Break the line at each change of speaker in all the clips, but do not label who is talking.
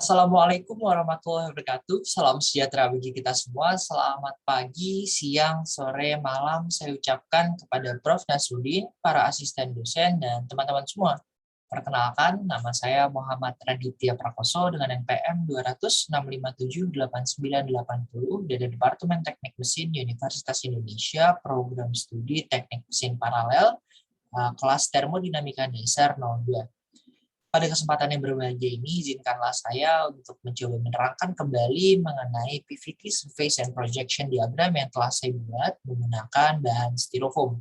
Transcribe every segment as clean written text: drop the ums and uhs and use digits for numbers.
Assalamualaikum warahmatullahi wabarakatuh. Salam sejahtera bagi kita semua. Selamat pagi, siang, sore, malam. Saya ucapkan kepada Prof. Nasruddin, para asisten dosen, dan teman-teman semua. Perkenalkan, nama saya Muhammad Raditya Prakoso dengan NPM 206578980 dari Departemen Teknik Mesin Universitas Indonesia, Program Studi Teknik Mesin Paralel, kelas Termodinamika Dasar 02. Pada kesempatan yang berbahagia ini, izinkanlah saya untuk mencoba menerangkan kembali mengenai PVT Surface and Projection Diagram yang telah saya buat menggunakan bahan styrofoam.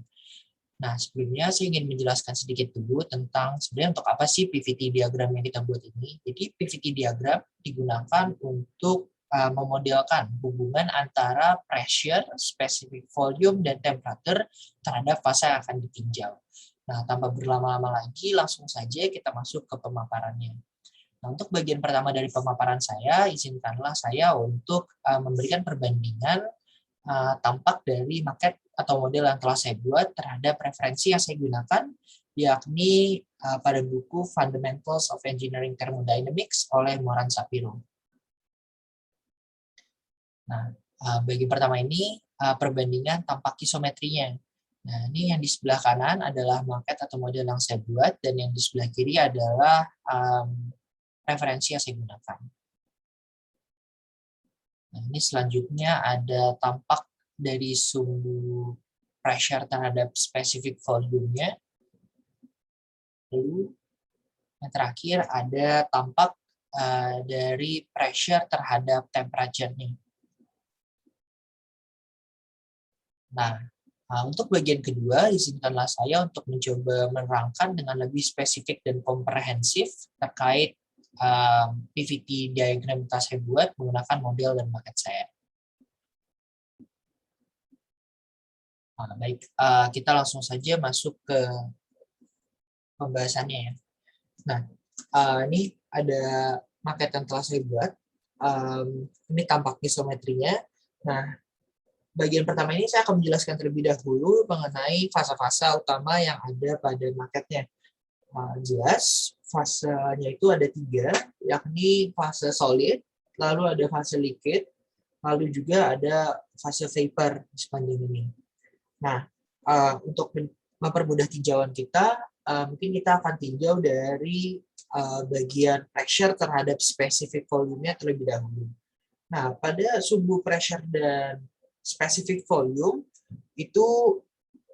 Nah, sebelumnya saya ingin menjelaskan sedikit dulu tentang sebenarnya untuk apa sih PVT diagram yang kita buat ini. Jadi PVT diagram digunakan untuk memodelkan hubungan antara pressure, specific volume, dan temperature terhadap fase yang akan ditinjau. Nah, tanpa berlama-lama lagi, langsung saja kita masuk ke pemaparannya. Nah, untuk bagian pertama dari pemaparan saya, izinkanlah saya untuk memberikan perbandingan tampak dari maket atau model yang telah saya buat terhadap referensi yang saya gunakan, yakni pada buku Fundamentals of Engineering Thermodynamics oleh Moran Sapiro. Nah, bagian pertama ini perbandingan tampak isometrinya. Nah, ini yang di sebelah kanan adalah maket atau model yang saya buat, dan yang di sebelah kiri adalah referensi yang saya gunakan. Nah, ini selanjutnya ada tampak dari sumbu pressure terhadap specific volume-nya. Lalu yang terakhir ada tampak dari pressure terhadap temperature-nya. Nah, untuk bagian kedua, izinkanlah saya untuk mencoba menerangkan dengan lebih spesifik dan komprehensif terkait PVT diagram yang saya buat menggunakan model dan maket saya. Nah, baik, kita langsung saja masuk ke pembahasannya ya. Nah, ini ada maket yang telah saya buat. Ini tampak isometrinya. Nah, bagian pertama ini saya akan menjelaskan terlebih dahulu mengenai fase-fase utama yang ada pada maketnya. Jelas, fasenya itu ada 3, yakni fase solid, lalu ada fase liquid, lalu juga ada fase vapor di sepanjang ini. Nah, untuk mempermudah tinjauan kita, mungkin kita akan tinjau dari bagian pressure terhadap specific volume-nya terlebih dahulu. Nah, pada sumbu pressure dan specific volume itu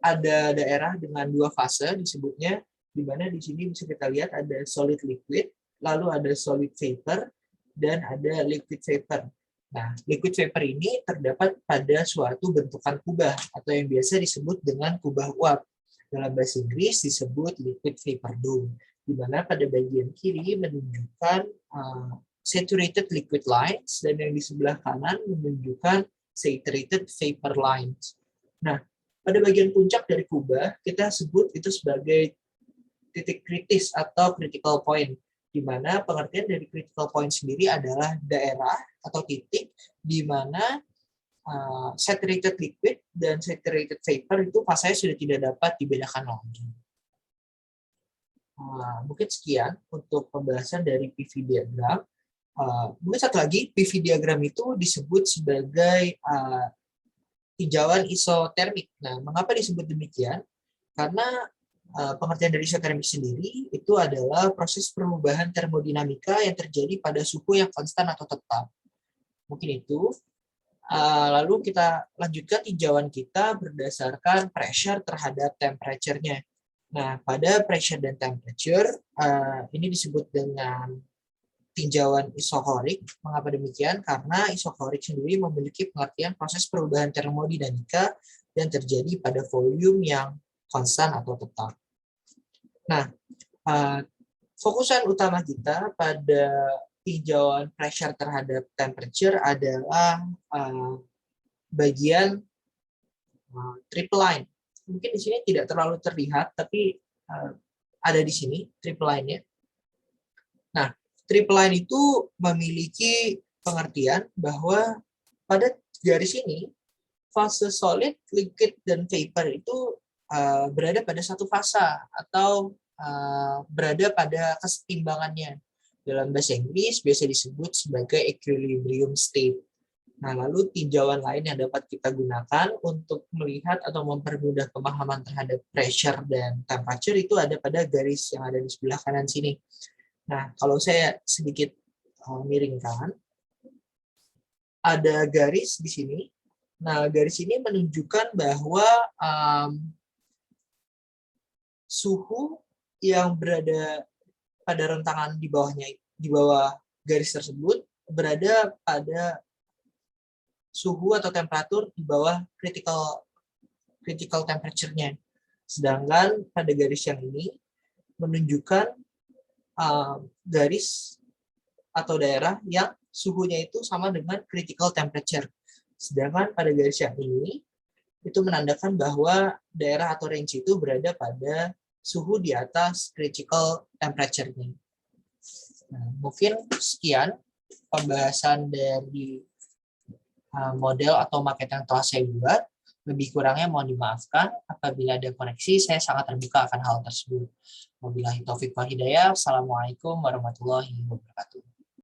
ada daerah dengan 2 fase disebutnya, di mana di sini bisa kita lihat ada solid liquid, lalu ada solid vapor, dan ada liquid vapor. Nah, liquid vapor ini terdapat pada suatu bentukan kubah atau yang biasa disebut dengan kubah uap. Dalam bahasa Inggris disebut liquid vapor dome, di mana pada bagian kiri menunjukkan saturated liquid lines, dan yang di sebelah kanan menunjukkan saturated vapor lines. Nah, pada bagian puncak dari kubah, kita sebut itu sebagai titik kritis atau critical point, di mana pengertian dari critical point sendiri adalah daerah atau titik di mana saturated liquid dan saturated vapor itu fasenya sudah tidak dapat dibedakan lagi. Mungkin sekian untuk pembahasan dari PV diagram. Mungkin satu lagi, PV diagram itu disebut sebagai tinjauan isotermik. Nah, mengapa disebut demikian? Karena pengertian dari isotermik sendiri itu adalah proses perubahan termodinamika yang terjadi pada suhu yang konstan atau tetap. Mungkin itu. Lalu kita lanjutkan tinjauan kita berdasarkan pressure terhadap temperature-nya. Nah, pada pressure dan temperature, ini disebut dengan tinjauan isokorik. Mengapa demikian? Karena isokorik sendiri memiliki pengertian proses perubahan termodinamika yang terjadi pada volume yang konstan atau tetap. Nah, fokusan utama kita pada tinjauan pressure terhadap temperature adalah bagian triple line. Mungkin di sini tidak terlalu terlihat, tapi ada di sini triple line-nya. Nah, triple line itu memiliki pengertian bahwa pada garis ini fase solid, liquid, dan vapor itu berada pada satu fasa atau berada pada kesetimbangannya. Dalam bahasa Inggris biasa disebut sebagai equilibrium state. Nah, lalu tinjauan lain yang dapat kita gunakan untuk melihat atau mempermudah pemahaman terhadap pressure dan temperature itu ada pada garis yang ada di sebelah kanan sini. Nah, kalau saya sedikit miringkan, ada garis di sini. Nah, garis ini menunjukkan bahwa suhu yang berada pada rentangan di bawahnya, di bawah garis tersebut berada pada suhu atau temperatur di bawah critical temperature-nya. Sedangkan pada garis yang ini menunjukkan garis atau daerah yang suhunya itu sama dengan critical temperature. Sedangkan pada garis yang ini itu menandakan bahwa daerah atau range itu berada pada suhu di atas critical temperature-nya. Nah, mungkin sekian pembahasan dari model atau maket yang telah saya buat. Lebih kurangnya mohon dimaafkan. Apabila ada koreksi, saya sangat terbuka akan hal tersebut. Wabillahi taufiq wal hidayah. Assalamualaikum warahmatullahi wabarakatuh.